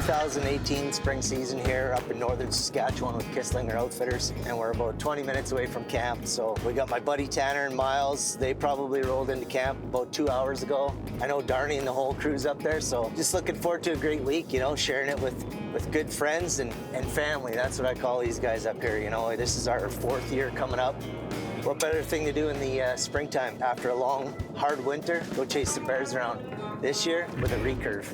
2018 spring season here up in northern Saskatchewan with Kisslinger Outfitters, and we're about 20 minutes away from camp. So we got my buddy Tanner and Miles. They probably rolled into camp about 2 hours ago. I know Darnie and the whole crew's up there, so just looking forward to a great week, you know, sharing it with good friends and family. That's what I call these guys up here, you know. This is our 4th year coming up. What better thing to do in the springtime after a long, hard winter? Go chase the bears around. This year with a Recurve.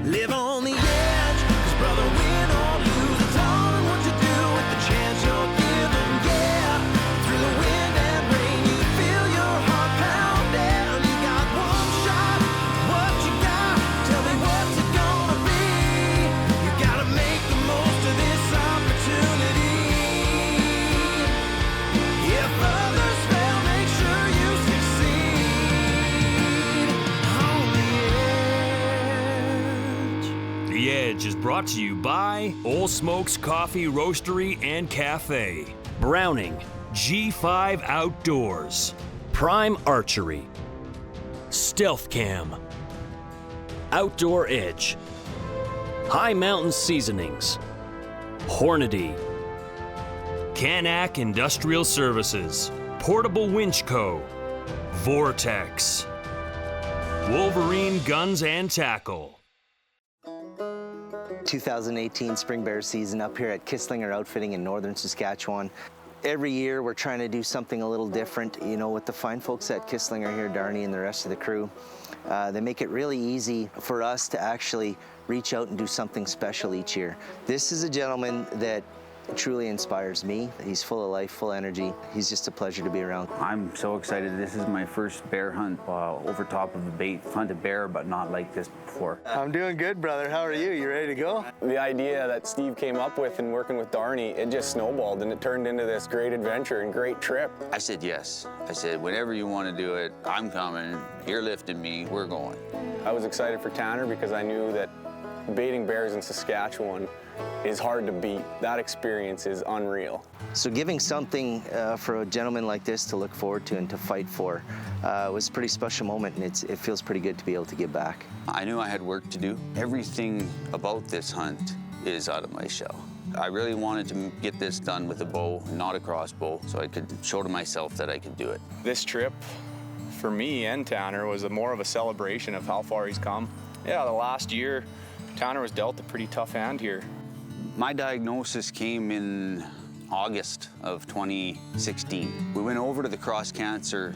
Live on the edge, 'cause brother, win or lose, it's all in what you do with the chance you're given. Yeah, through the wind and rain, you feel your heart pounding. You got one shot, what you got? Tell me what's it gonna be? You gotta make the most of this opportunity. If others fail, make sure you succeed. On the edge. The Edge is brought to you by Old Smokes Coffee Roastery and Cafe, Browning, G5 Outdoors, Prime Archery, Stealth Cam, Outdoor Edge, High Mountain Seasonings, Hornady, Canac Industrial Services, Portable Winch Co., Vortex, Wolverine Guns and Tackle. 2018 spring bear season up here at Kisslinger Outfitting in northern Saskatchewan. Every year we're trying to do something a little different, you know, with the fine folks at Kisslinger here, Darnie and the rest of the crew. They make it really easy for us to actually reach out and do something special each year. This is a gentleman that truly inspires me. He's full of life, full energy. He's just a pleasure to be around. I'm so excited. This is my first bear hunt over top of a bait. Hunted bear, but not like this before. I'm doing good, brother. How are you? You ready to go? The idea that Steve came up with and working with Darnie, it just snowballed and it turned into this great adventure and great trip. I said yes. I said, whenever you want to do it, I'm coming. You're lifting me. We're going. I was excited for Tanner because I knew that baiting bears in Saskatchewan is hard to beat. That experience is unreal. So giving something for a gentleman like this to look forward to and to fight for was a pretty special moment, and it feels pretty good to be able to give back. I knew I had work to do. Everything about this hunt is out of my shell. I really wanted to get this done with a bow, not a crossbow, so I could show to myself that I could do it. This trip, for me and Tanner, was more of a celebration of how far he's come. Yeah, the last year, Tanner was dealt a pretty tough hand here. My diagnosis came in August of 2016. We went over to the Cross Cancer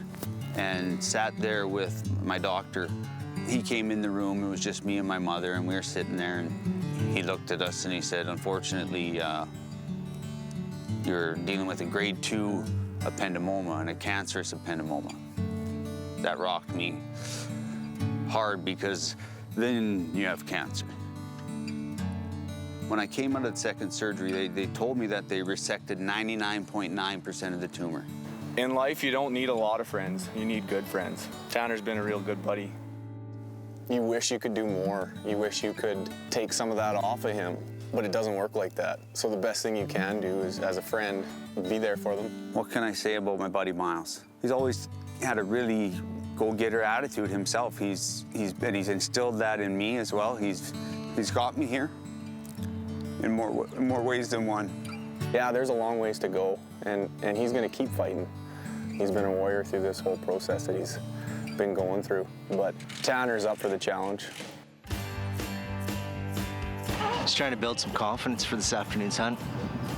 and sat there with my doctor. He came in the room, it was just me and my mother, and we were sitting there, and he looked at us and he said, unfortunately, you're dealing with a grade 2 ependymoma and a cancerous ependymoma. That rocked me hard because then you have cancer. When I came out of the second surgery, they told me that they resected 99.9% of the tumor. In life, you don't need a lot of friends. You need good friends. Tanner's been a real good buddy. You wish you could do more. You wish you could take some of that off of him, but it doesn't work like that. So the best thing you can do is, as a friend, be there for them. What can I say about my buddy Miles? He's always had a really go-getter attitude himself. He's instilled that in me as well. He's got me here in more ways than one. Yeah, there's a long ways to go, and he's gonna keep fighting. He's been a warrior through this whole process that he's been going through, but Tanner's up for the challenge. Just trying to build some confidence for this afternoon's hunt.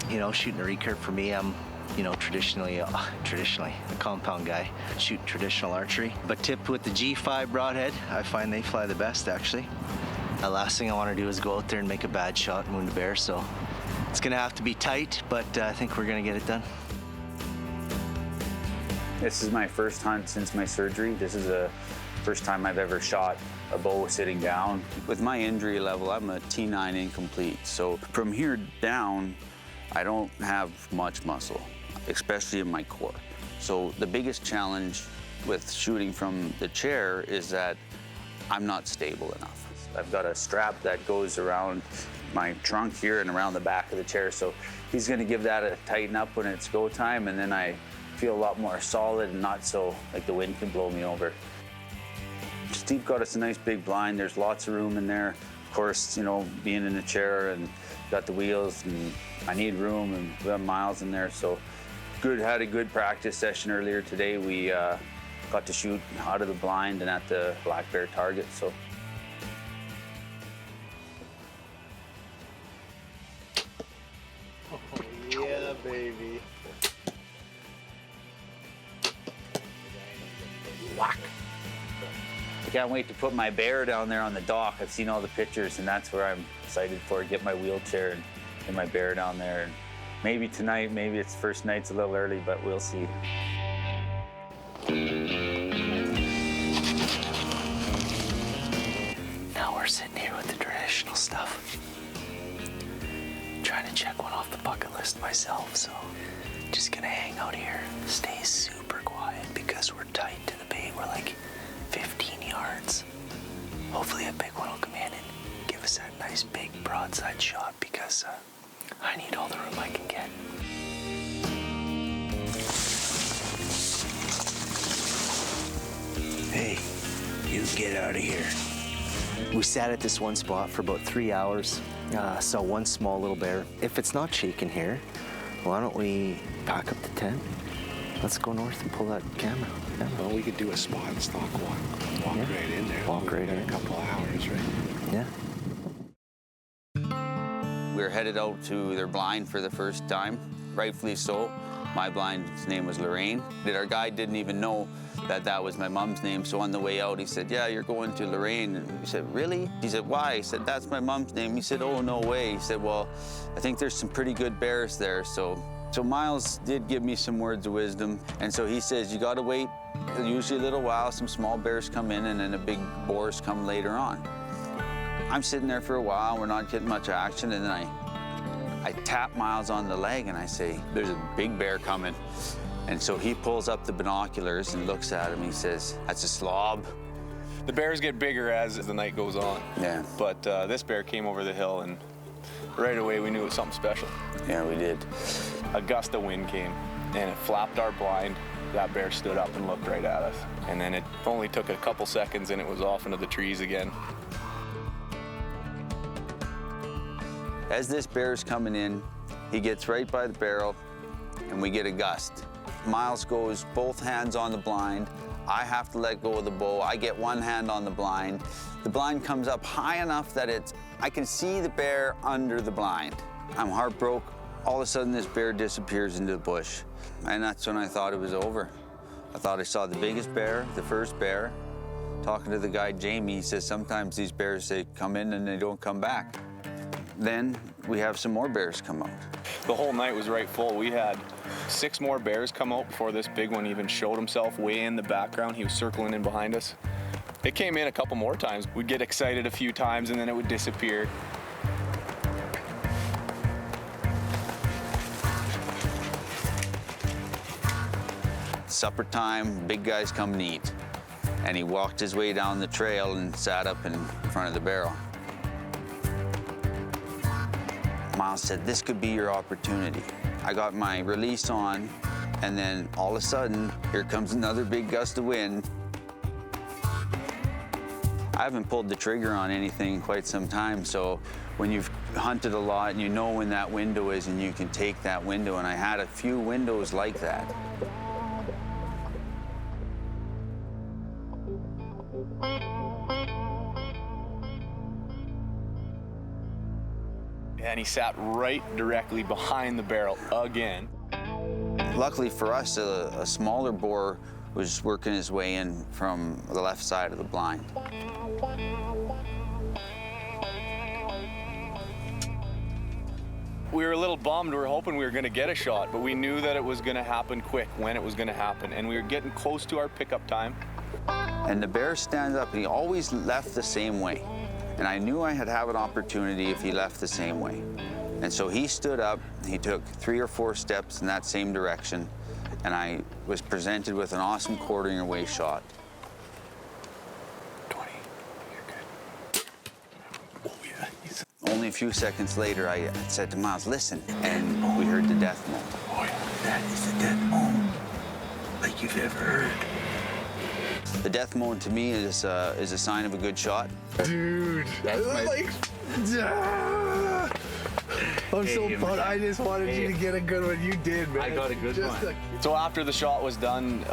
You know, shooting a recurve for me, I'm, you know, traditionally a compound guy, shoot traditional archery. But tipped with the G5 broadhead, I find they fly the best, actually. The last thing I want to do is go out there and make a bad shot and wound a bear, so it's gonna have to be tight, but I think we're gonna get it done. This is my first hunt since my surgery. This is the first time I've ever shot a bow sitting down. With my injury level, I'm a T9 incomplete, so from here down, I don't have much muscle, especially in my core. So the biggest challenge with shooting from the chair is that I'm not stable enough. I've got a strap that goes around my trunk here and around the back of the chair, so he's gonna give that a tighten up when it's go time, and then I feel a lot more solid and not so like the wind can blow me over. Steve got us a nice big blind. There's lots of room in there. Of course, you know, being in the chair and got the wheels, and I need room, and we have Miles in there, so good. Had a good practice session earlier today. We got to shoot out of the blind and at the black bear target, so. Yeah, baby. Whack. I can't wait to put my bear down there on the dock. I've seen all the pictures, and that's where I'm excited for. Get my wheelchair and get my bear down there. And maybe tonight, maybe it's first night's a little early, but we'll see. Now we're sitting here with the traditional stuff. Trying to check one off the bucket list myself, so just gonna hang out here. Stay super quiet because we're tight to the bait. We're like 15 yards. Hopefully a big one will come in and give us that nice big broadside shot because I need all the room I can get. Hey, you get out of here. We sat at this one spot for about 3 hours. Saw one small little bear. If it's not shaking here, why don't we pack up the tent? Let's go north and pull that camera. Well, we could do a spot and stock walk. Walk Yeah. right in there. Walk right We've got in. a couple of hours, right? Yeah. We were headed out to their blind for the first time, rightfully so. My blind's name was Lorraine. Our guide didn't even know that that was my mom's name, so on the way out he said, yeah, you're going to Lorraine. And we said, really? He said, why? He said, that's my mom's name. He said, oh, no way. He said, well, I think there's some pretty good bears there. So Miles did give me some words of wisdom, and so he says, you gotta wait usually a little while, some small bears come in, and then the big boars come later on. I'm sitting there for a while, we're not getting much action, and then I tap Miles on the leg and I say, there's a big bear coming. And so he pulls up the binoculars and looks at him. He says, that's a slob. The bears get bigger as the night goes on. Yeah. But this bear came over the hill, and right away we knew it was something special. Yeah, we did. A gust of wind came, and it flapped our blind. That bear stood up and looked right at us. And then it only took a couple seconds, and it was off into the trees again. As this bear's coming in, he gets right by the barrel, and we get a gust. Miles goes both hands on the blind. I have to let go of the bow. I get one hand on the blind. The blind comes up high enough that I can see the bear under the blind. I'm heartbroken. All of a sudden, this bear disappears into the bush. And that's when I thought it was over. I thought I saw the biggest bear, the first bear. Talking to the guy, Jamie, he says sometimes these bears, they come in and they don't come back. Then we have some more bears come out. The whole night was right full. We had 6 more bears come out before this big one even showed himself way in the background. He was circling in behind us. It came in a couple more times. We'd get excited a few times and then it would disappear. Supper time, big guys come and eat. And he walked his way down the trail and sat up in front of the barrel. Miles said, this could be your opportunity. I got my release on, and then all of a sudden, here comes another big gust of wind. I haven't pulled the trigger on anything in quite some time, so when you've hunted a lot and you know when that window is and you can take that window, and I had a few windows like that. And he sat right directly behind the barrel again. Luckily for us, a smaller boar was working his way in from the left side of the blind. We were a little bummed. We were hoping we were going to get a shot, but we knew that it was going to happen quick when it was going to happen. And we were getting close to our pickup time. And the bear stands up, and he always left the same way. And I knew I had to have an opportunity if he left the same way. And so he stood up, he took 3 or 4 steps in that same direction, and I was presented with an awesome quartering away shot. 20, you're good. Oh, yeah. Only a few seconds later, I said to Miles, listen, and we heard the death moan. Oh, yeah. That is the death moan like you've ever heard. The death moan to me is a sign of a good shot. Dude, That's my- I'm so pumped. I just wanted you to get a good one. You did, man. I got a good one. So after the shot was done,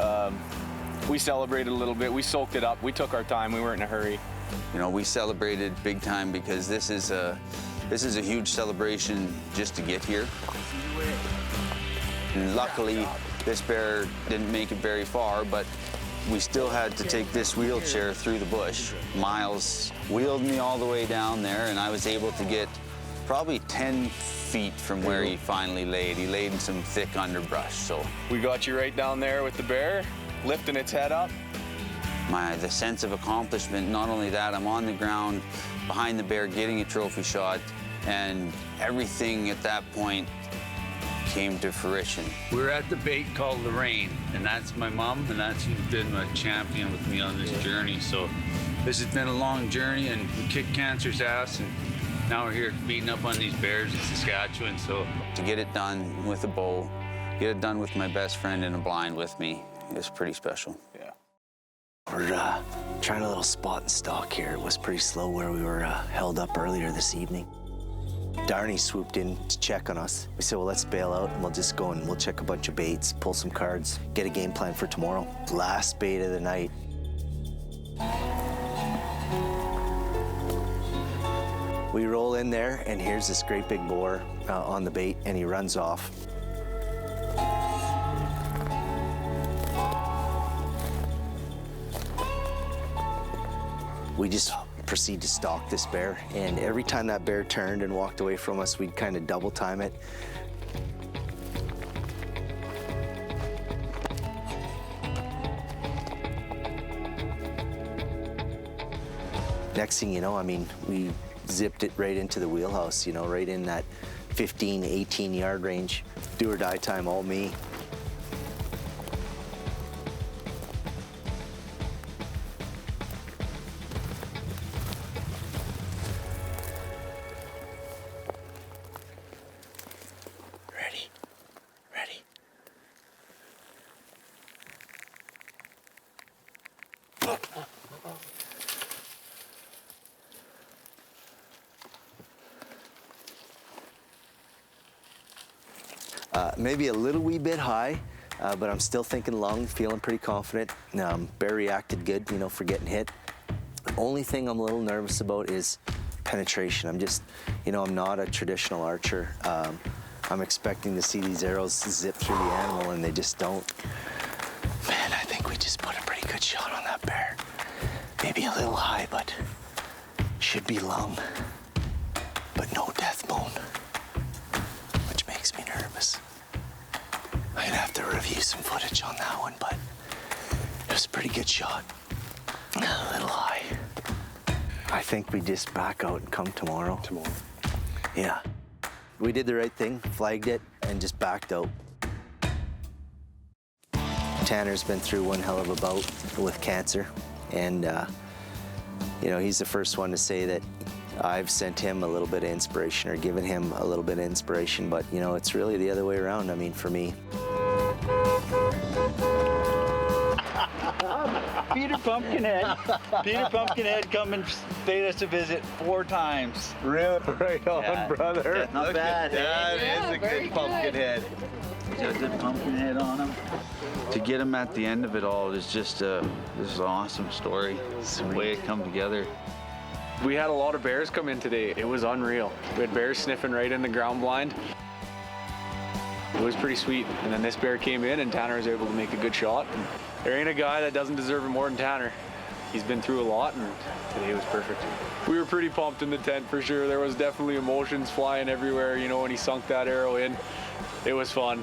we celebrated a little bit. We soaked it up. We took our time. We weren't in a hurry. You know, we celebrated big time because this is a huge celebration just to get here. And luckily, this bear didn't make it very far, but we still had to take this wheelchair through the bush. Miles wheeled me all the way down there, and I was able to get probably 10 feet from where he finally laid. He laid in some thick underbrush, so. We got you right down there with the bear, lifting its head up. The sense of accomplishment, not only that, I'm on the ground behind the bear getting a trophy shot, and everything at that point came to fruition. We're at the bait called Lorraine, and that's my mom, and that's who's been my champion with me on this journey. So this has been a long journey, and we kicked cancer's ass, and now we're here beating up on these bears in Saskatchewan. So To get it done with a bow, get it done with my best friend in a blind with me, is pretty special. Yeah. We're trying a little spot and stalk here. It was pretty slow where we were held up earlier this evening. Darnie swooped in to check on us. We said, well, let's bail out and we'll just go and we'll check a bunch of baits, pull some cards, get a game plan for tomorrow. Last bait of the night. We roll in there and here's this great big boar on the bait and he runs off. We just proceed to stalk this bear, and every time that bear turned and walked away from us, we'd kind of double time it. Next thing you know, I mean, we zipped it right into the wheelhouse, you know, right in that 15, 18 yard range. Do or die time, all me. Ready? Ready? Maybe a little wee bit high, but I'm still thinking long, feeling pretty confident. Bear reacted good, you know, for getting hit. The only thing I'm a little nervous about is penetration. I'm just, you know, I'm not a traditional archer. I'm expecting to see these arrows zip through the animal, and they just don't. Man, I think we just put a pretty good shot on that bear. Maybe a little high, but should be lung. But no death bone, which makes me nervous. I'm gonna have to review some footage on that one, but it was a pretty good shot. A little high. I think we just back out and come tomorrow. Tomorrow. Yeah. We did the right thing, flagged it, and just backed out. Tanner's been through one hell of a bout with cancer, and you know, he's the first one to say that I've sent him a little bit of inspiration or given him a little bit of inspiration, but you know, it's really the other way around. I mean, for me. Peter Pumpkinhead. Peter Pumpkinhead come and paid us a visit 4 times. Really? Right on, brother. Not bad. That is a good pumpkinhead. He's got a good pumpkinhead on him. To get him at the end of it all is just this is an awesome story. It's the way it come together. We had a lot of bears come in today. It was unreal. We had bears sniffing right in the ground blind. It was pretty sweet. And then this bear came in and Tanner was able to make a good shot. And there ain't a guy that doesn't deserve it more than Tanner. He's been through a lot and today was perfect. We were pretty pumped in the tent for sure. There was definitely emotions flying everywhere, you know, when he sunk that arrow in. It was fun.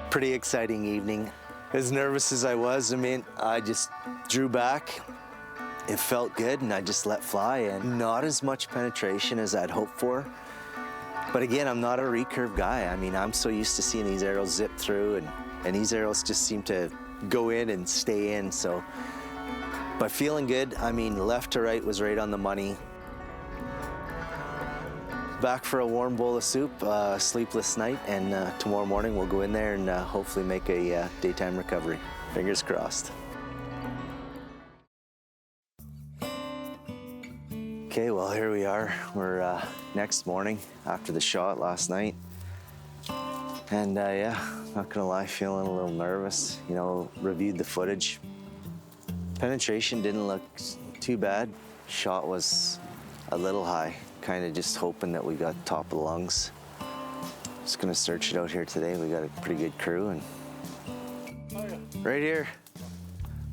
Pretty exciting evening. As nervous as I was, I mean, I just drew back. It felt good and I just let fly, and not as much penetration as I'd hoped for. But again, I'm not a recurve guy. I mean, I'm so used to seeing these arrows zip through, and these arrows just seem to go in and stay in, so. But feeling good, I mean, left to right was right on the money. Back for a warm bowl of soup, sleepless night, and tomorrow morning we'll go in there and hopefully make a daytime recovery. Fingers crossed. Okay, well, here we are. We're next morning after the shot last night. And yeah, not gonna lie, feeling a little nervous. You know, reviewed the footage. Penetration didn't look too bad. Shot was a little high. Kind of just hoping that we got top of the lungs. Just gonna search it out here today. We got a pretty good crew, and right here,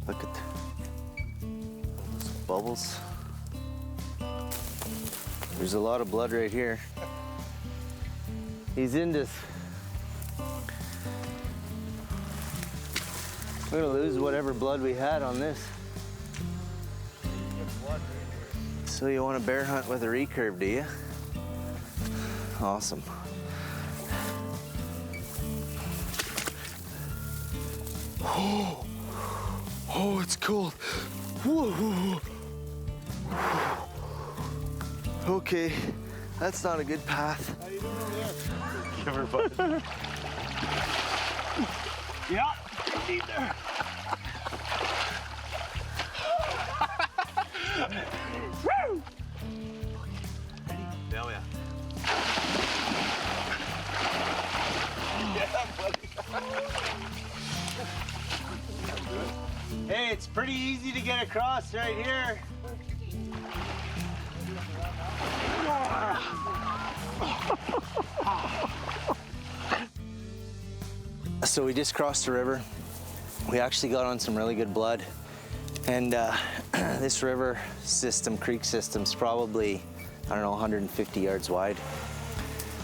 look at those bubbles. There's a lot of blood right here. He's in this. We're gonna lose whatever blood we had on this. So you want to bear hunt with a recurve, do you? Awesome. Oh, it's cold. Whoa. Okay, that's not a good path. How you doing over there? Give her bud. Yeah, indeed there. Woo! Hell yeah. Hey, it's pretty easy to get across right here. So we just crossed the river. We actually got on some really good blood. And this river system, creek system's probably, I don't know, 150 yards wide.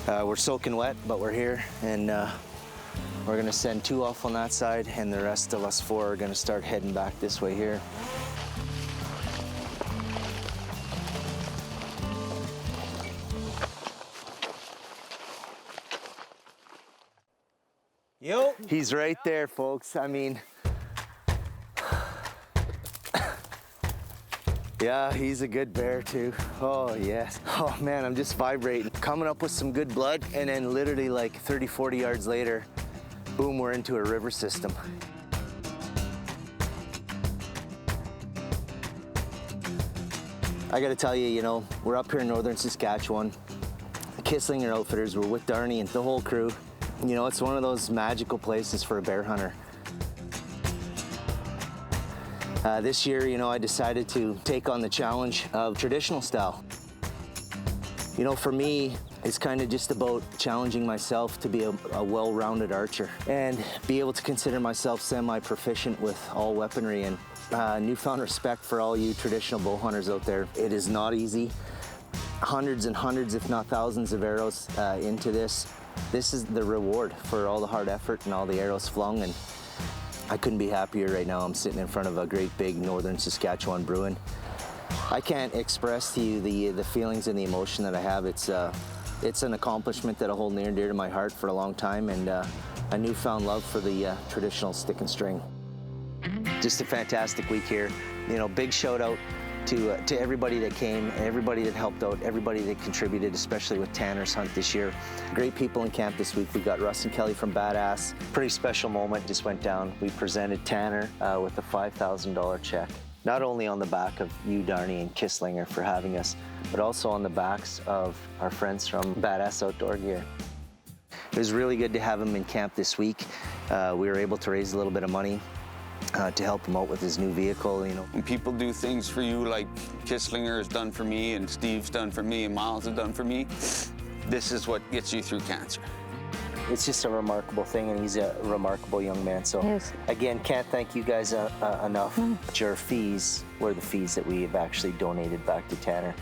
We're soaking wet, but we're here, and we're gonna send 2 off on that side, and the rest of us 4 are gonna start heading back this way here. Yo. He's right there, folks. I mean, yeah, he's a good bear too. Oh, yes. Oh man, I'm just vibrating. Coming up with some good blood, and then literally like 30, 40 yards later, boom, we're into a river system. I gotta tell you, you know, we're up here in northern Saskatchewan. The Kisslinger outfitters, we're with Darnie and the whole crew. You know, it's one of those magical places for a bear hunter. This year, you know, I decided to take on the challenge of traditional style. You know, for me, it's kind of just about challenging myself to be a well-rounded archer and be able to consider myself semi-proficient with all weaponry, and newfound respect for all you traditional bow hunters out there. It is not easy. Hundreds and hundreds, if not thousands of arrows into this. This is the reward for all the hard effort and all the arrows flung, and I couldn't be happier right now. I'm sitting in front of a great big northern Saskatchewan Bruin. I can't express to you the feelings and the emotion that I have. It's an accomplishment that I hold near and dear to my heart for a long time, and a newfound love for the traditional stick and string. Just a fantastic week here. You know, big shout out to everybody that came, everybody that helped out, everybody that contributed, especially with Tanner's hunt this year. Great people in camp this week. We got Russ and Kelly from Badass. Pretty special moment just went down. We presented Tanner with a $5,000 check. Not only on the back of you, Darnie, and Kisslinger for having us, but also on the backs of our friends from Badass Outdoor Gear. It was really good to have him in camp this week. We were able to raise a little bit of money to help him out with his new vehicle, you know. When people do things for you like Kisslinger has done for me, and Steve's done for me, and Miles has done for me, this is what gets you through cancer. It's just a remarkable thing, and he's a remarkable young man. So Yes. again, can't thank you guys enough. But your fees were the fees that we have actually donated back to Tanner.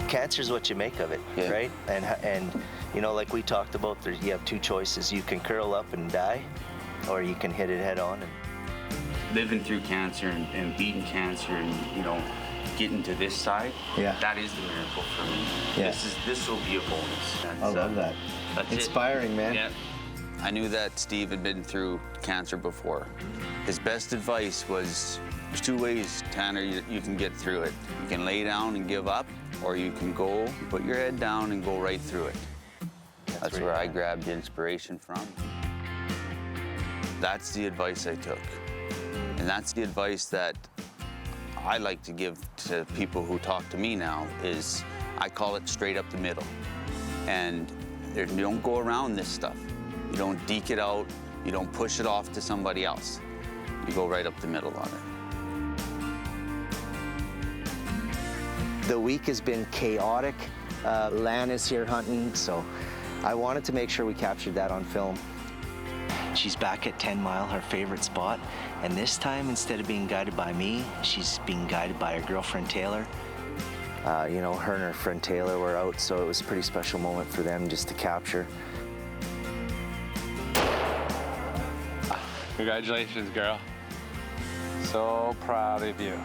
Cancer is what you make of it, Yeah. right? And you know, like we talked about, you have 2 choices. You can curl up and die, or you can hit it head on. And Living through cancer and beating cancer, and you know, getting to this side, Yeah. that is the miracle for me. Yeah. This will be a bonus. I love that. That's it. Inspiring, man. Yeah. I knew that Steve had been through cancer before. His best advice was, there's 2 ways, Tanner, you can get through it. You can lay down and give up, or you can go, put your head down and go right through it. That's where I grabbed the inspiration from. That's the advice I took. And that's the advice that I like to give to people who talk to me now is I call it straight up the middle. And you don't go around this stuff. You don't deke it out. You don't push it off to somebody else. You go right up the middle on it. The week has been chaotic. Lan is here hunting, so I wanted to make sure we captured that on film. She's back at 10 Mile, her favorite spot, and this time, instead of being guided by me, she's being guided by her girlfriend Taylor. You know, her and her friend Taylor were out, so it was a pretty special moment for them just to capture. Congratulations, girl. So proud of you.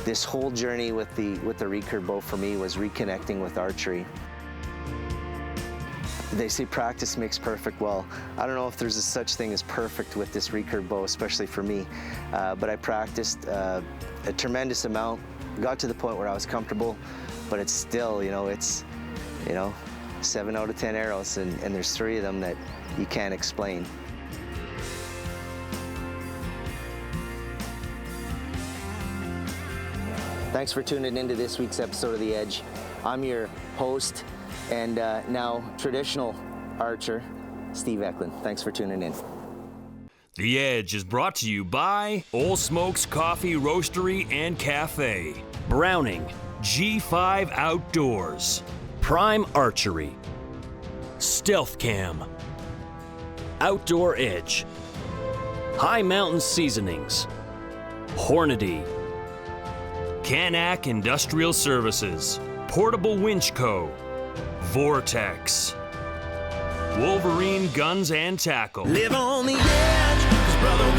This whole journey with the recurve bow for me was reconnecting with archery. They say practice makes perfect. Well, I don't know if there's a such thing as perfect with this recurve bow, especially for me, but I practiced a tremendous amount, got to the point where I was comfortable, but it's still, it's 7 out of 10 arrows, and there's 3 of them that you can't explain. Thanks for tuning into this week's episode of The Edge. I'm your host and now traditional archer, Steve Ecklund. Thanks for tuning in. The Edge is brought to you by Old Smokes Coffee Roastery and Cafe, Browning, G5 Outdoors, Prime Archery, Stealth Cam, Outdoor Edge, High Mountain Seasonings, Hornady, Canac Industrial Services, Portable Winch Co., Vortex, Wolverine Guns and Tackle. Live on the edge, 'cause brother,